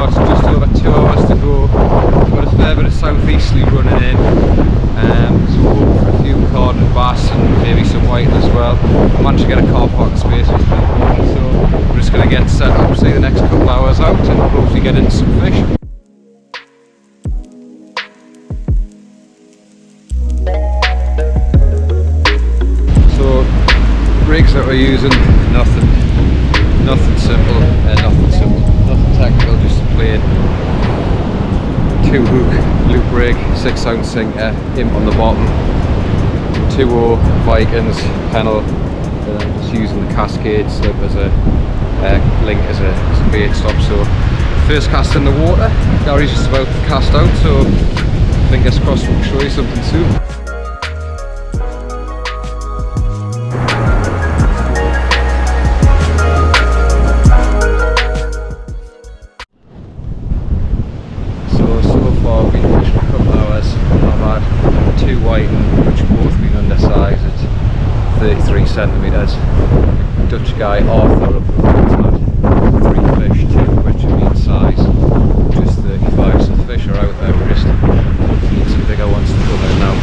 it's just over 2 hours to go. We've got a fair bit of southeasterly running in, so we'll go for a few cod and bass and maybe some whiting as well. I managed to get a car park space, which is pretty cool, so we're just going to get set up, see the next couple of hours out and hopefully get into some fish. So rigs that we're using, nothing simple, nothing technical, just a plain 2-hook loop rig, 6-ounce sinker, imp on the bottom, 2.0 Vikings pennel, just using the Cascade slip as a link as a bait stop. So first cast in the water, Gary's just about to cast out, so fingers crossed we'll show you something soon. Centimetres. Dutch guy Arthur up the road had 3 fish, 2 which are mean size, just 35, so the fish are out there. We just need some bigger ones to come in now.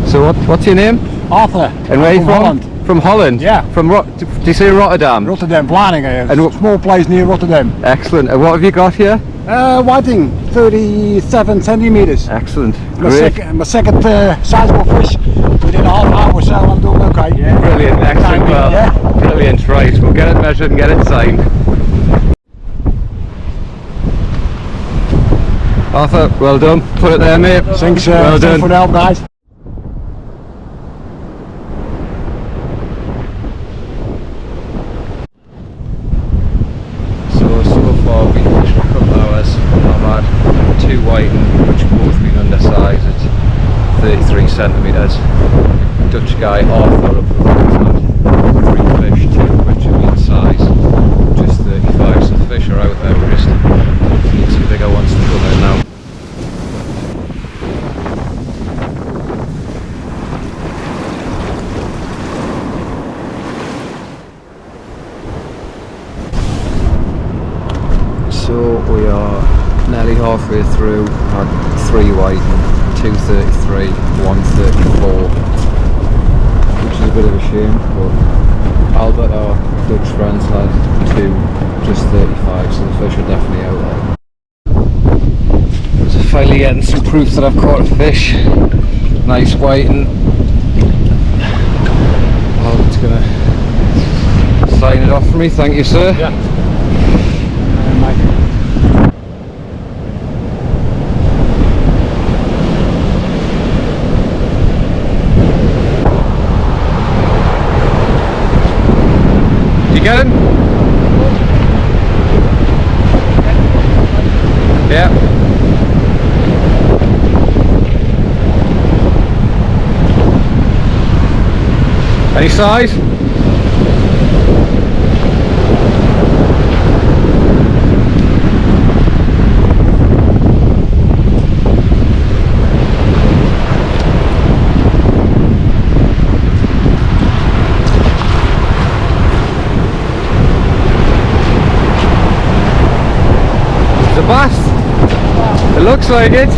So what's your name? Arthur. And where are you from? Holland. From Holland? Yeah. From do you say Rotterdam? Rotterdam, Vlaardingen. And a small place near Rotterdam. Excellent. And what have you got here? Whiting, 37 centimeters. Excellent. My second sizable fish within a half hour, so I'm doing okay. Yeah. Brilliant. Excellent. Well, yeah. Brilliant. Right. We'll get it measured and get it signed. Arthur, well done. Put it there, mate. Thanks, well done. Thanks for the help, guys. So far we've fished for a couple of hours. I've had 2 whiting, which have both been undersized at 33 centimetres. Dutch guy Arthur up the road had 3 fish, 2 which are mean size, just 35, so the fish are out there. We just need some bigger ones to come in now. So we are nearly halfway through. Had 3 white, 233, 134, which is a bit of a shame, but Albert, our Dutch friends, had 2 just 35, so the fish are definitely out there. Just finally getting some proof that I've caught a fish. Nice whiting. Albert's gonna sign it off for me, thank you sir. Yeah. Get him? Yeah. Any size? Bass? It looks like it.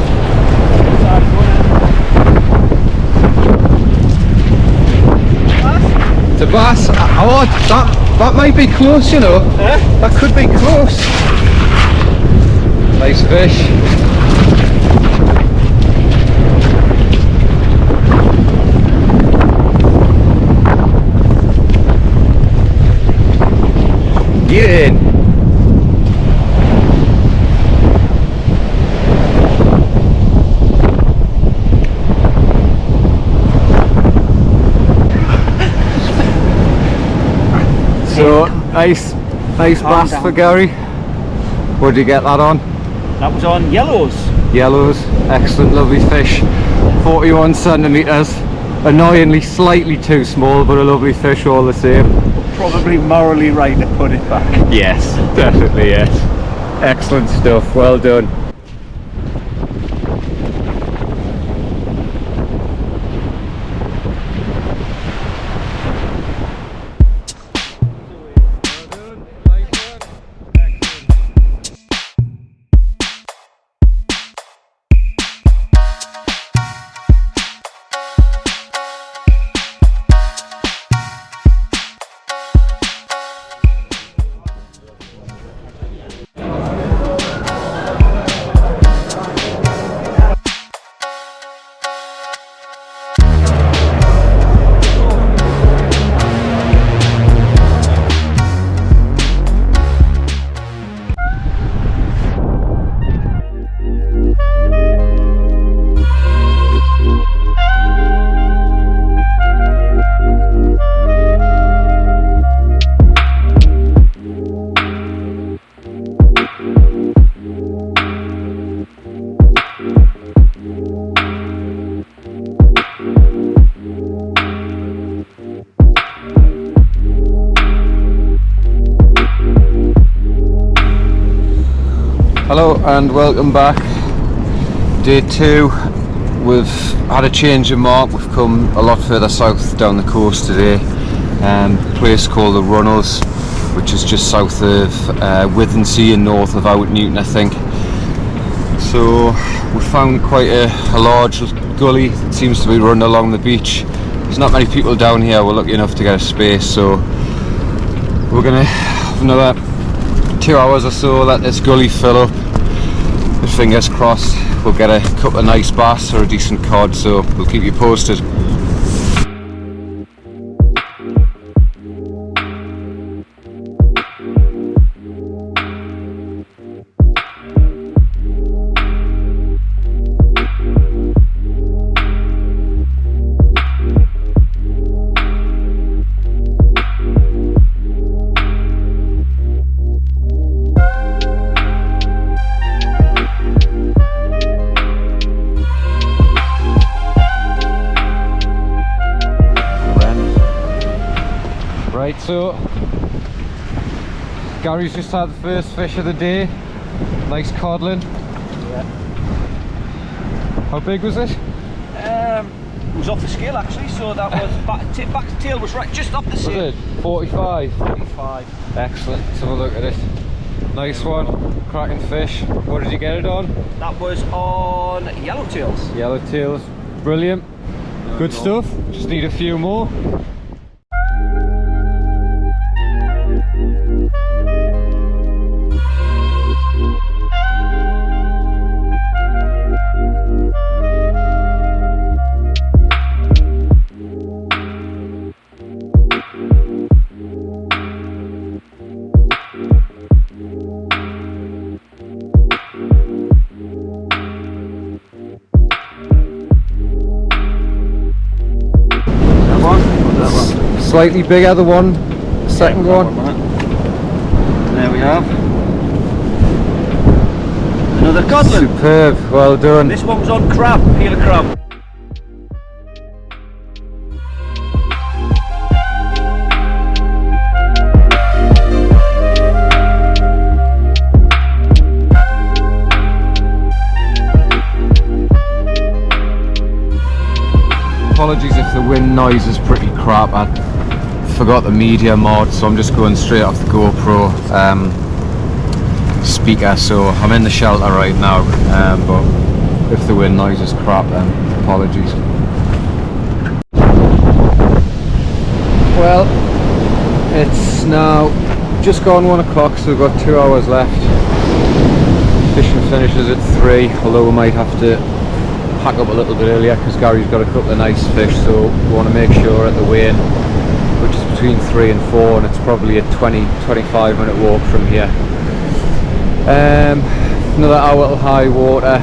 It's a bass. Oh, that might be close, you know. That could be close. Nice fish. Get in. So nice bass for Gary. What did you get that on? That was on yellows. Yellows, excellent, lovely fish. 41 centimetres. Annoyingly slightly too small, but a lovely fish all the same. probably morally right to put it back. Yes, definitely, yes. Excellent stuff, well done. Hello and welcome back. Day 2. We've had a change of mark. We've come a lot further south down the coast today. A place called the Runnels, which is just south of Withensea and north of Out Newton, I think. So we found quite a large gully that seems to be running along the beach. There's not many people down here. We're lucky enough to get a space, so we're gonna have another 2 hours or so, let this gully fill up. With fingers crossed we'll get a couple of nice bass or a decent cod, so we'll keep you posted. Right, so Gary's just had the first fish of the day. Nice codling. Yeah. How big was it? It was off the scale actually, so that was back tail was right just off the scale. Was it 45? 45. Excellent. Let's have a look at it. Nice one. Cracking fish. What did you get it on? That was on yellowtails. Yellowtails. Brilliant. Good stuff. Just need a few more. Slightly bigger, the one, second one. There we have. Another codling. Superb, well done. This one was on crab, peeler crab. Apologies if the wind noise is pretty crap. I forgot the media mod, so I'm just going straight off the GoPro speaker, so I'm in the shelter right now, but if the wind noise is crap, then apologies. Well, it's now just gone 1 o'clock, so we've got 2 hours left. Fishing finishes at 3, although we might have to pack up a little bit earlier because Gary's got a couple of nice fish, so we want to make sure at the weigh-in, which is between 3 and 4, and it's probably a 20-25 minute walk from here. Another hour at high water.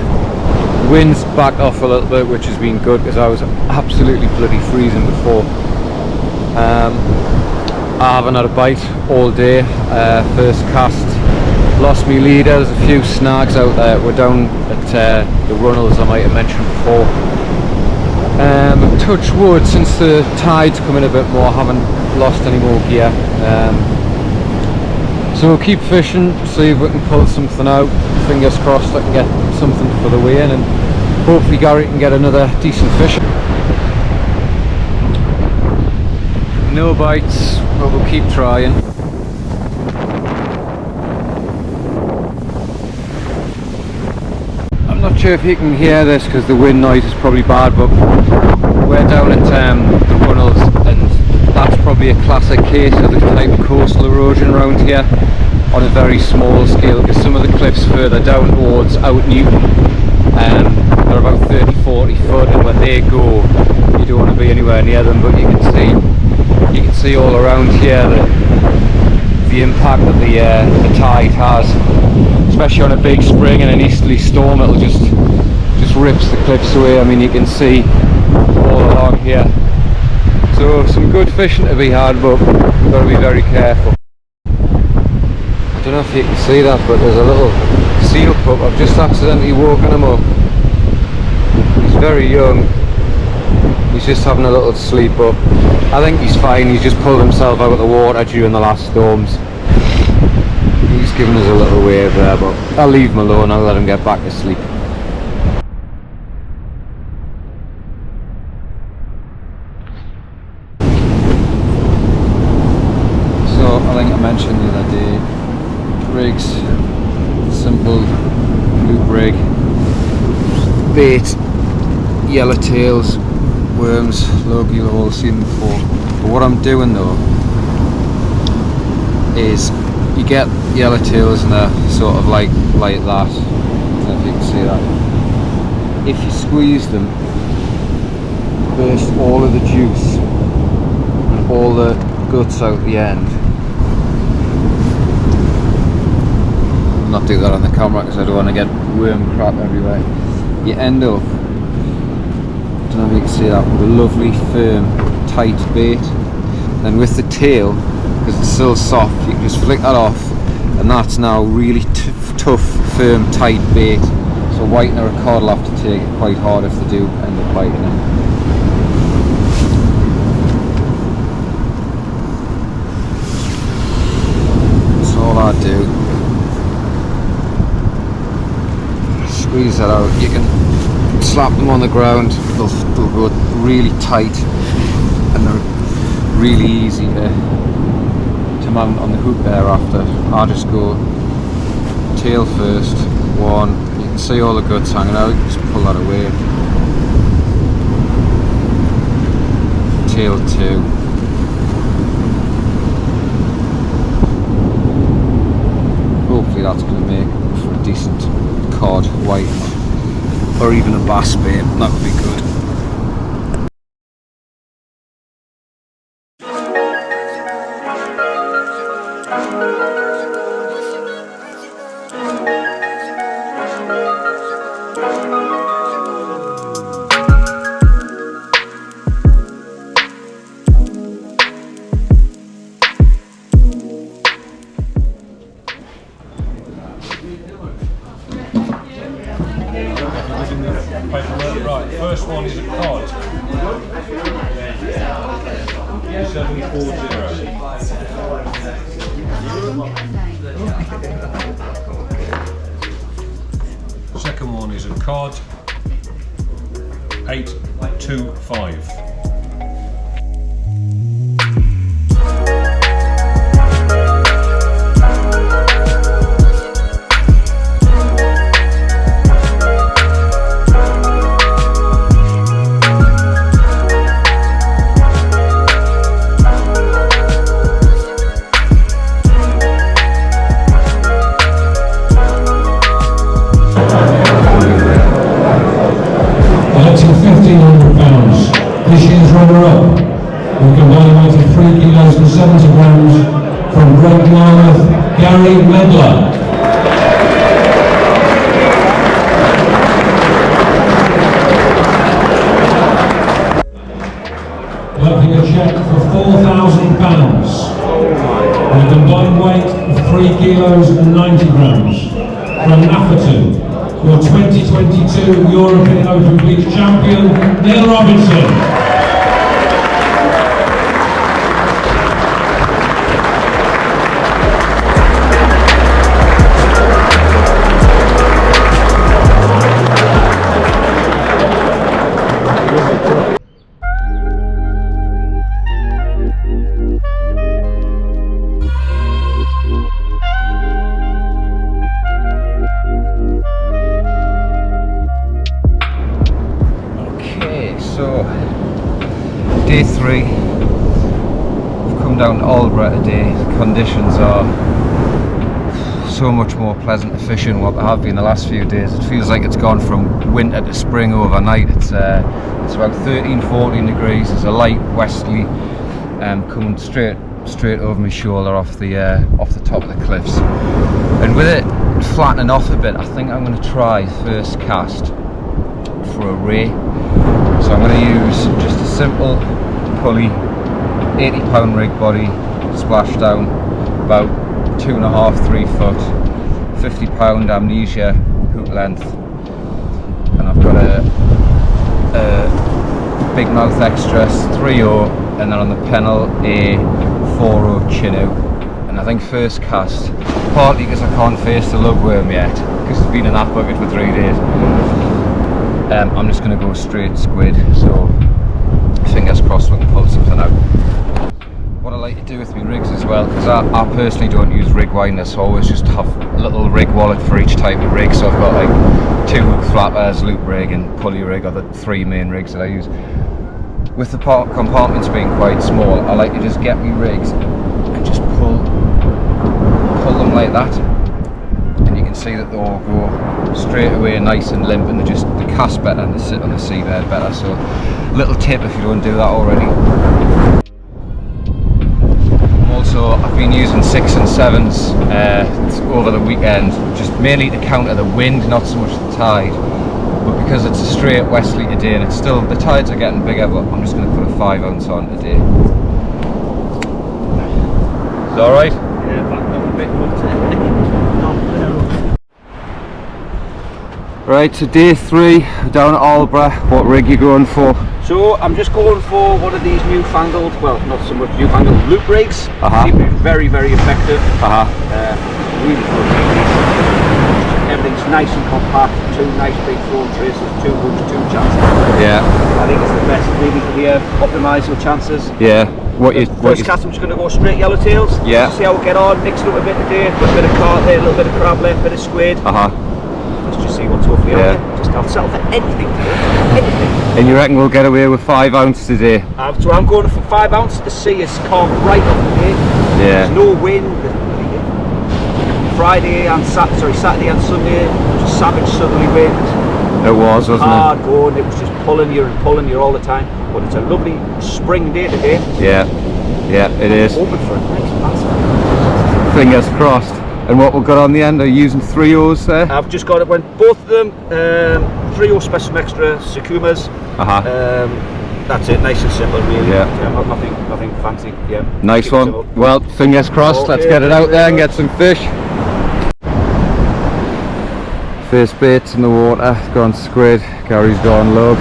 Wind's backed off a little bit, which has been good because I was absolutely bloody freezing before. I haven't had a bite all day. First cast, lost me leader. There's a few snags out there. We're down at the Runnels, I might have mentioned before. Touch wood, since the tide's coming a bit more, I haven't lost any more gear. So we'll keep fishing, see if we can pull something out. Fingers crossed I can get something for the weigh-in, and hopefully Gary can get another decent fish. No bites, but we'll keep trying. I'm not sure if you can hear this because the wind noise is probably bad, but we're down at the runnels, and that's probably a classic case of the type of coastal erosion around here on a very small scale, because some of the cliffs further down towards Out Newton are about 30-40 foot, and when they go you don't want to be anywhere near them. But you can see all around here the impact that the tide has, especially on a big spring and an easterly storm. It'll just rips the cliffs away. I mean, you can see all along here. So some good fishing to be had, but we've got to be very careful. I don't know if you can see that, but there's a little seal pup. I've just accidentally woken him up. He's very young. He's just having a little sleep up. I think he's fine. He's just pulled himself out of the water during the last storms. He's giving us a little wave there, but I'll leave him alone. I'll let him get back to sleep. So I think I mentioned the other day, rigs, simple loop rig, bait, yellowtails, worms, logie, you've all seen before. But what I'm doing though is, you get yellowtails and they're sort of like that. I don't know if you can see that. If you squeeze them, burst all of the juice and all the guts out the end. I'll not do that on the camera because I don't want to get worm crap everywhere. You end up, I don't know if you can see that, with a lovely firm tight bait. Then with the tail, because it's still soft, you can just flick that off, and that's now really tough, firm, tight bait. So a whitener or a cod will have to take it quite hard if they do end up biting it. So all I do, squeeze that out. You can slap them on the ground, they'll go really tight, and they're really easy to mount on the hook thereafter. I'll just go tail first, one, you can see all the guts hanging out, just pull that away. Tail two. Hopefully that's going to make for a decent cod, white, or even a bass bait. That would be good. Right, first one is a cod. 740. Second one is a cod. 825. This year's runner-up, with combined weight of 3 kilos and 70 grams, from Great Yarmouth, Gary Medler. Collecting a cheque for £4,000, with a combined weight of 3 kilos and 90 grams, from Mapleton, your 2022 European Open Beach champion, Neil Robinson. So, day 3, we've come down to Aldeburgh today. Conditions are so much more pleasant to fish in what they have been the last few days. It feels like it's gone from winter to spring overnight. It's about 13-14 degrees. There's a light westerly coming straight over my shoulder off the top of the cliffs, and with it flattening off a bit, I think I'm going to try first cast for a ray. So I'm going to use just a simple pulley, 80-pound rig body, splashdown, about 2.5-3 foot, 50-pound amnesia hook length, and I've got a big mouth extra 3/0, and then on the pennel a 4/0 chinook. And I think first cast, partly because I can't face the lugworm yet, because it's been in that bucket for 3 days. I'm just going to go straight squid, so fingers crossed we can pull something out. What I like to do with my rigs as well, because I personally don't use rig winders, so I always just have a little rig wallet for each type of rig. So I've got like 2 hook flappers, loop rig and pulley rig are the 3 main rigs that I use. With the compartments being quite small, I like to just get me rigs and just pull them like that. And you can see that they all go straight away nice and limp, and they cast better and they sit on the seabed better. So little tip if you don't do that already. Also, I've been using 6 and 7s over the weekend, just mainly to counter the wind, not so much the tide. But because it's a straight westerly today, and it's still, the tides are getting bigger, but I'm just going to put a 5 ounce on today. Is that alright? Yeah, back up a bit, Right, so day 3, down at Aldeburgh. What rig you going for? So I'm just going for one of these newfangled, well, not so much newfangled, loop rigs. Seem to be very, very effective. Really good. Everything's nice and compact. 2 nice big throw traces, 2 hooks, 2 chances. Yeah. I think it's the best really for the optimise your chances. Yeah. First cast, I'm just going to go straight yellowtails. Yeah. See how we get on. Mix it up a bit today. Put a bit of carp there, a little bit of crab left, a bit of squid. Let's just see what's hopefully out there. Just I'll settle for anything today. Anything. And you reckon we'll get away with 5 ounce today? So I'm going for 5 ounce. The sea is calm right off the day. Yeah. There's no wind. Saturday and Sunday, just savage southerly wind. It was, wasn't hard going. It was just pulling you all the time. But it's a lovely spring day today. Yeah, it is. Hoping for a nice pass. Fingers crossed. And what we've got on the end, are you using 3/0s there? I've just got it. Went both of them 3/0 Special Extra Sukumas. That's it, nice and simple really. Yeah. Nothing fancy. Yeah. Nice one. Simple. Well, fingers crossed. Okay, let's get it out there and get some fish. First bait's in the water, gone squid, Gary's gone lug.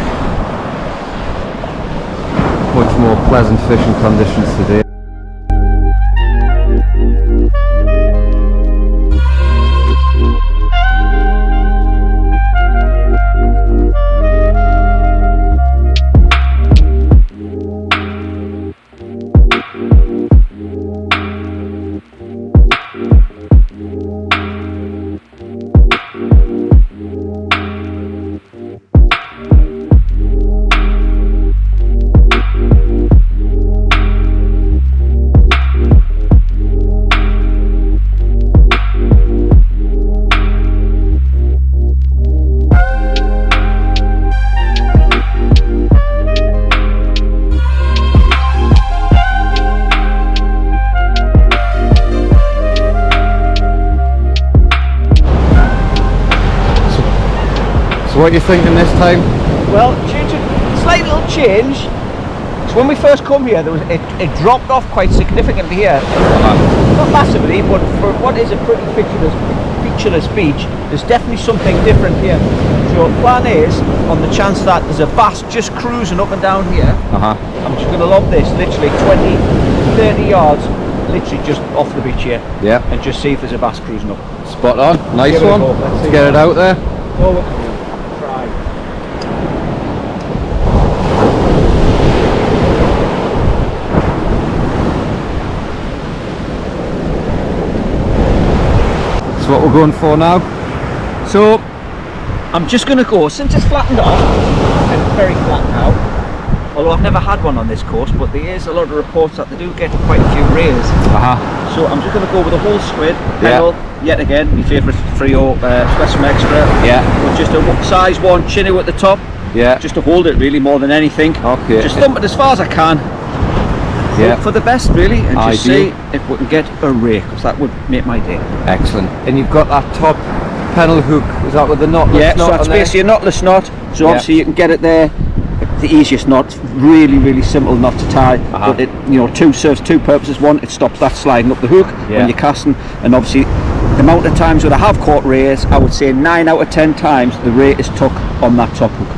Much more pleasant fishing conditions today. So what are you thinking this time? Well, slight little change. So when we first come here, it dropped off quite significantly here. Not massively, but for what is a pretty featureless beach, there's definitely something different here. So the plan is, on the chance that there's a bass just cruising up and down here, I'm just going to lob this literally 20, 30 yards, literally just off the beach here, and just see if there's a bass cruising up. Spot on, nice one. Let's get it out there. Oh, we're coming. Try. That's what we're going for now. So I'm just going to go, since it's flattened off, and it's very flat now, although I've never had one on this course, but there is a lot of reports that they do get quite a few rays. So I'm just going to go with a whole squid, pedal, yet again, my favourite Frio Special Extra. With just a size 1 chino at the top. Just to hold it really more than anything. Just thump it as far as I can. Hope for the best really, and just see if we can get a ray, because that would make my day. Excellent. And you've got that top panel hook, is that with the knotless knot? So that's basically a knotless knot, so obviously you can get it there. The easiest knot, really simple knot to tie, but it serves two purposes. One, it stops that sliding up the hook when you're casting, and obviously the amount of times that I have caught rays, I would say 9 out of 10 times the ray is took on that top hook.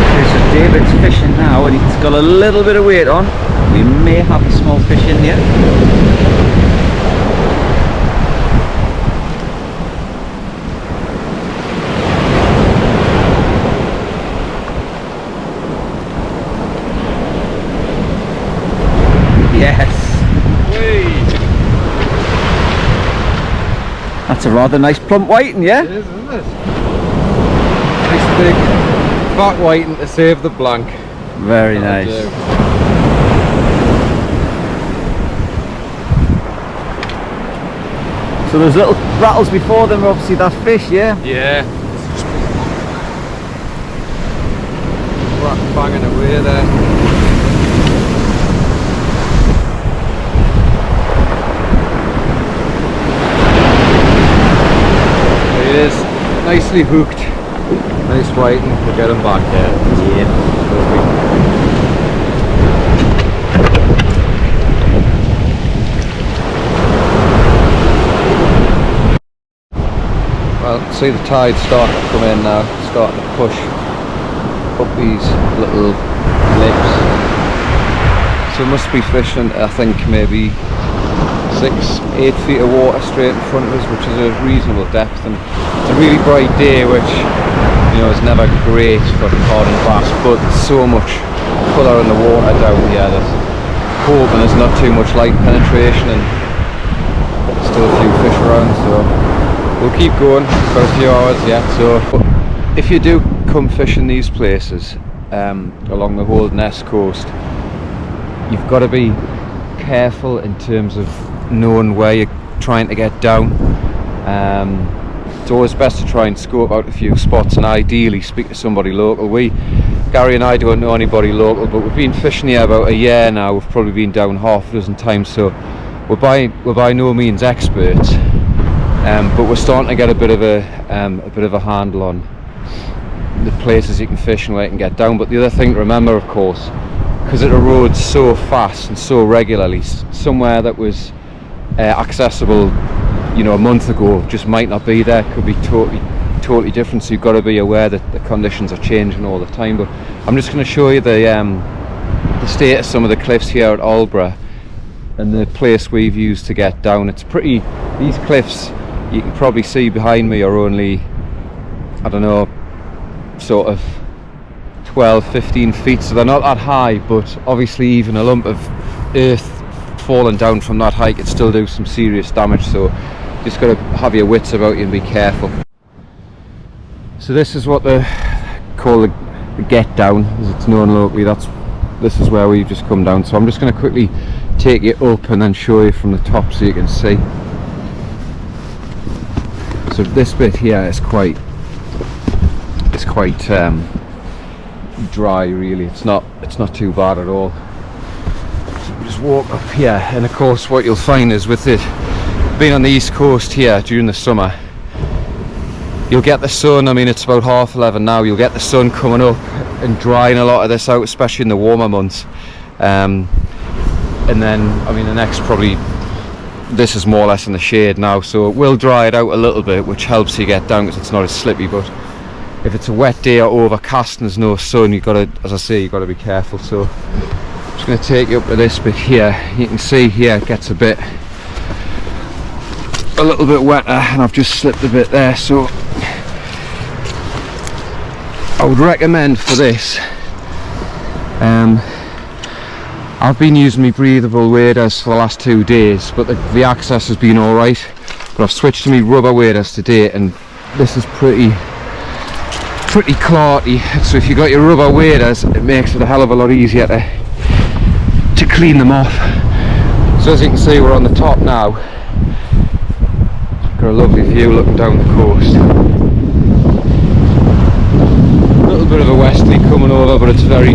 Okay, so David's fishing now, and he's got a little bit of weight on. We may have a small fish in here. Yes. That's a rather nice plump whiting, yeah? It is, isn't it? Nice big fat whiting to save the blank. Very nice. So there's little rattles before them, obviously that fish, yeah? Yeah. Banging away there. It is nicely hooked, nice whiting, we'll get him back there. Well, see the tide starting to come in now, starting to push up these little lips. So must be fishing, I think maybe 6-8 feet of water straight in front of us, which is a reasonable depth, and it's a really bright day, which is never great for cod and bass, but so much colour in the water down here that hoping there's not too much light penetration and still a few fish around, so we'll keep going for a few hours yet. So if you do come fishing these places along the Holderness Coast, you've got to be careful in terms of knowing where you're trying to get down. It's always best to try and scope out a few spots and ideally speak to somebody local. Gary and I don't know anybody local, but we've been fishing here about a year now. We've probably been down half a dozen times, so we're by no means experts, but we're starting to get a bit of a handle on the places you can fish and where you can get down. But the other thing to remember, of course, because it erodes so fast and so regularly, somewhere that was accessible a month ago just might not be there, could be totally different, so you've got to be aware that the conditions are changing all the time. But I'm just going to show you the state of some of the cliffs here at Aldborough and the place we've used to get down. It's pretty, these cliffs you can probably see behind me are only, I don't know, sort of 12-15 feet, so they're not that high, but obviously even a lump of earth falling down from that height could still do some serious damage, so just got to have your wits about you and be careful. So this is what they call the get down, as it's known locally. This is where we've just come down, so I'm just going to quickly take you up and then show you from the top so you can see. So this bit here is quite dry really. It's not too bad at all. So we just walk up here, and of course what you'll find is with it being on the east coast here during the summer, you'll get the sun. I mean, it's about 11:30 now. You'll get the sun coming up and drying a lot of this out, especially in the warmer months. And then, I mean, the next probably, this is more or less in the shade now, so it will dry it out a little bit, which helps you get down because it's not as slippy. But if it's a wet day or overcast and there's no sun, you've got to, as I say, you've got to be careful. So I'm just going to take you up to this bit here. You can see here it gets a little bit wetter, and I've just slipped a bit there. So I would recommend for this, I've been using my breathable waders for the last 2 days, but the access has been alright. But I've switched to my rubber waders today, and this is pretty clarty. So if you've got your rubber waders, it makes it a hell of a lot easier to clean them off. So as you can see, we're on the top now. Got a lovely view looking down the coast. A little bit of a westerly coming over, but it's very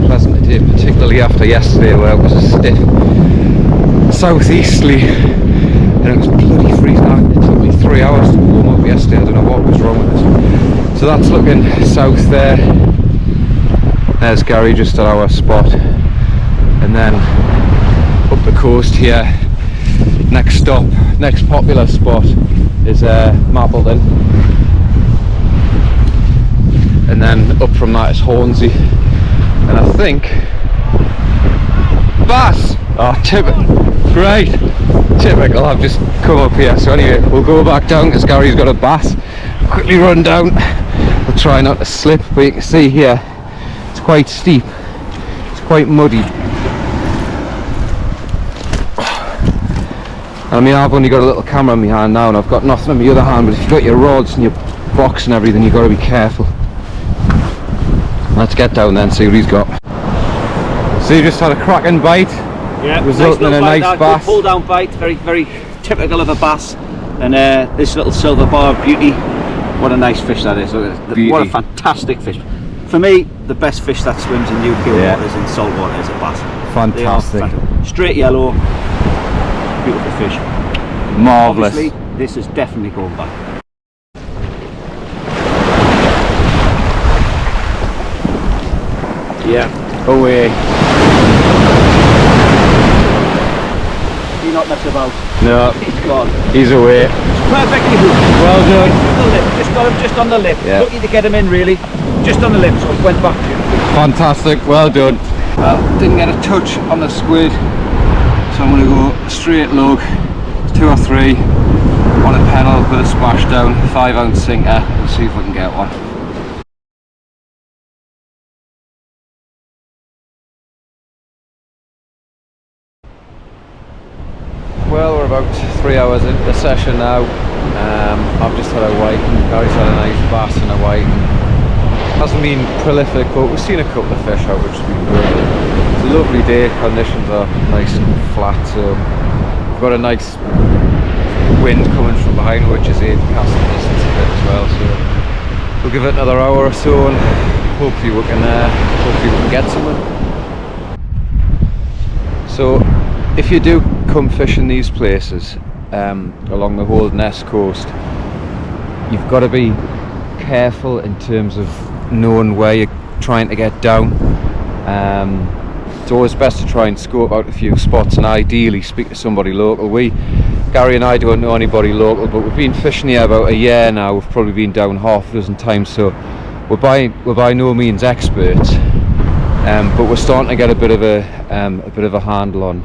pleasant today, particularly after yesterday where it was a stiff southeasterly and it was bloody freezing out. It took me 3 hours to warm up yesterday. I don't know what was wrong with it. So that's looking south there. There's Gary just at our spot, and then up the coast here, next stop, next popular spot is Mapleton. And then up from that is Hornsey, and I think bass. Oh, great, typical. I've just come up here. So anyway, we'll go back down because Gary's got a bass. Quickly run down. We'll try not to slip, but you can see here it's quite steep. It's quite muddy. I mean, I've only got a little camera in my hand now, and I've got nothing in my other hand. But if you've got your rods and your box and everything, you've got to be careful. Let's get down there and see what he's got. So you just had a cracking bite, resulting in a nice bass. Pull down bite, very typical of a bass. And this little silver bar beauty, what a nice fish that is. What a fantastic fish. For me, the best fish that swims in UK waters in salt water is a bass. Fantastic. Straight yellow, beautiful fish. Marvellous. Obviously, this is definitely going back. Yeah. Away. He's not messing about. No. He's gone. He's away. It's perfectly hooked. Well done. The lip. Just got him just on the lip. Yeah. Lucky to get him in really. Just on the lip, so it went back to you. Fantastic. Well done. Well, didn't get a touch on the squid, so I'm going to go straight lug. 2 or 3 on a pedal with a splash down, 5-ounce sinker. We'll see if we can get one. Well, we're about 3 hours into the session now. I've just had a whiting. Gary's had a nice bass and a whiting. Hasn't been prolific, but we've seen a couple of fish out, which has been good. It's a lovely day. Conditions are nice and flat, so we've got a nice wind coming from behind, which is aiding casting distance a bit as well. So we'll give it another hour or so, and hopefully we can get somewhere. So if you do come fishing these places along the Holderness Coast, you've got to be careful in terms of knowing where you're trying to get down. It's always best to try and scope out a few spots and ideally speak to somebody local. Gary and I don't know anybody local, but we've been fishing here about a year now. We've probably been down half a dozen times, so we're by no means experts, but we're starting to get a bit of a handle on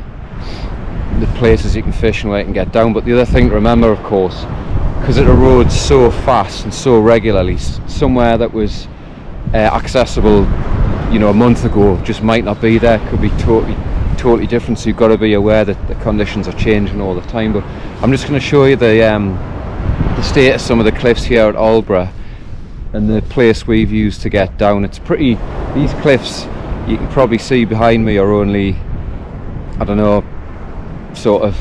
the places you can fish and where you can get down. But the other thing to remember, of course, because it erodes so fast and so regularly, somewhere that was accessible, you know, a month ago just might not be there. Could be totally different. So you've got to be aware that the conditions are changing all the time. But I'm just going to show you the state of some of the cliffs here at Aldborough and the place we've used to get down. It's pretty. These cliffs you can probably see behind me are only, I don't know, sort of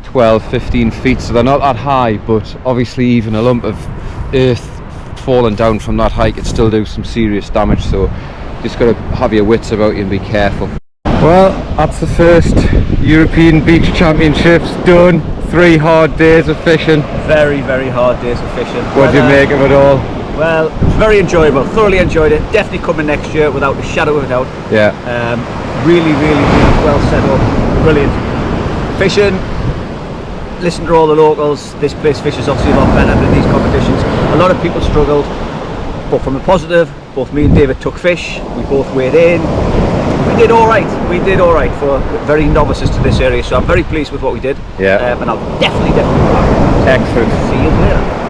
12-15 feet, so they're not that high, but obviously even a lump of earth falling down from that height could still do some serious damage, so just got to have your wits about you and be careful. Well, that's the first European Beach Championships done. 3 hard days of fishing. Very, very hard days of fishing. What do you make of it all? Well, it was very enjoyable. Thoroughly enjoyed it. Definitely coming next year without a shadow of a doubt. Yeah. Really, really, really well set up. Brilliant. Fishing. Listen to all the locals. This place fishes obviously a lot better than these competitions. A lot of people struggled, but from a positive, both me and David took fish. We both weighed in. We did all right. We did all right for very novices to this area. So I'm very pleased with what we did. Yeah. And I'll definitely go back. Excellent. See you later.